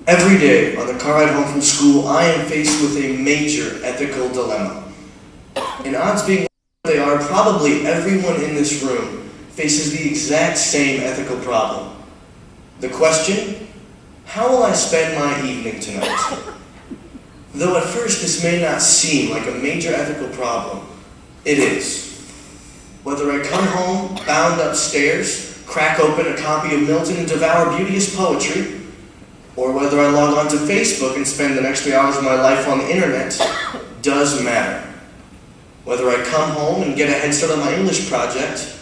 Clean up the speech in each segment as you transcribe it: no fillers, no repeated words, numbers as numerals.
Every day on the car ride home from school, I am faced with a major ethical dilemma. And odds being what they are, probably everyone in this room faces the exact same ethical problem. The question, how will I spend my evening tonight? Though at first this may not seem like a major ethical problem, it is. Whether I come home, bound upstairs, crack open a copy of Milton and devour beauteous poetry, or whether I log on to Facebook and spend the next 3 hours of my life on the internet, does matter. Whether I come home and get a head start on my English project,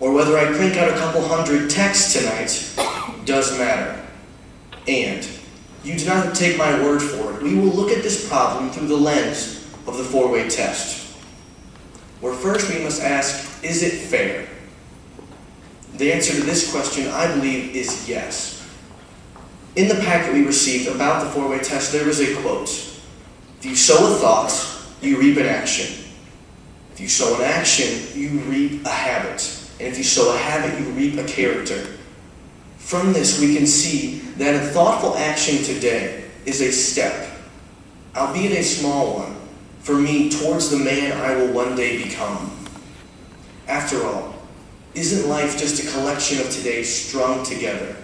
or whether I crank out a couple hundred texts tonight, does matter. And you do not have to take my word for it. We will look at this problem through the lens of the four-way test, where first we must ask, is it fair? The answer to this question, I believe, is yes. In the packet we received about the four-way test, there was a quote. If you sow a thought, you reap an action. If you sow an action, you reap a habit. And if you sow a habit, you reap a character. From this, we can see that a thoughtful action today is a step, albeit a small one, for me towards the man I will one day become. After all, isn't life just a collection of todays strung together?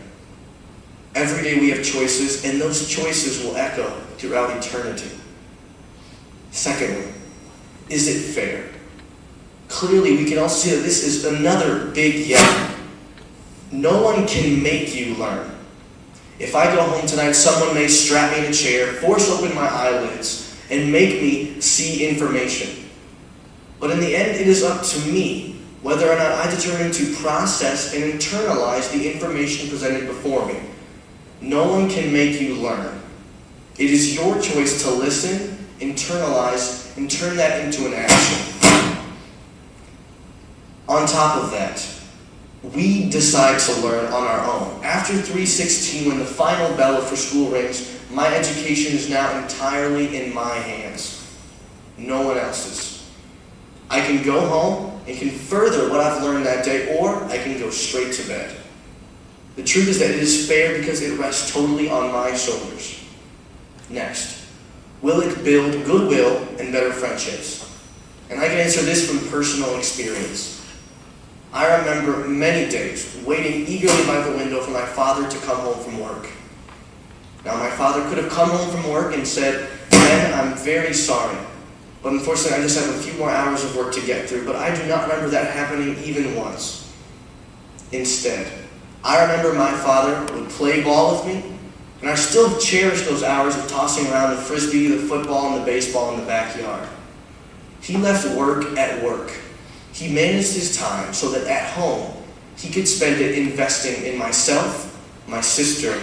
Every day we have choices, and those choices will echo throughout eternity. Secondly, is it fair? Clearly, we can also see that this is another big yes. No one can make you learn. If I go home tonight, someone may strap me in a chair, force open my eyelids, and make me see information. But in the end, it is up to me whether or not I determine to process and internalize the information presented before me. No one can make you learn. It is your choice to listen, internalize, and turn that into an action. On top of that, we decide to learn on our own. After 3:16, when the final bell for school rings, my education is now entirely in my hands. No one else's. I can go home and can further what I've learned that day, or I can go straight to bed. The truth is that it is fair because it rests totally on my shoulders. Next, will it build goodwill and better friendships? And I can answer this from personal experience. I remember many days waiting eagerly by the window for my father to come home from work. Now, my father could have come home from work and said, "Ben, I'm very sorry, but unfortunately I just have a few more hours of work to get through," but I do not remember that happening even once. Instead, I remember my father would play ball with me, and I still cherish those hours of tossing around the frisbee, the football, and the baseball in the backyard. He left work at work. He managed his time so that at home, he could spend it investing in myself, my sister,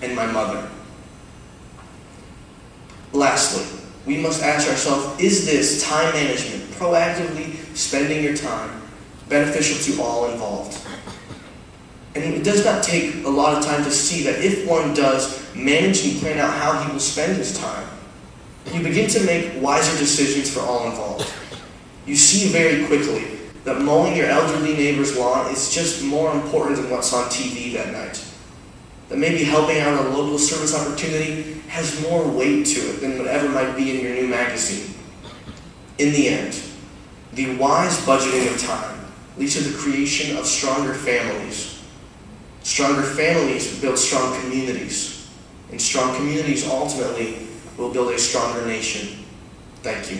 and my mother. Lastly, we must ask ourselves, is this time management, proactively spending your time, beneficial to all involved? And it does not take a lot of time to see that if one does manage and plan out how he will spend his time, you begin to make wiser decisions for all involved. You see very quickly that mowing your elderly neighbor's lawn is just more important than what's on TV that night. That maybe helping out a local service opportunity has more weight to it than whatever might be in your new magazine. In the end, the wise budgeting of time leads to the creation of stronger families. Stronger families build strong communities, and strong communities ultimately will build a stronger nation. Thank you.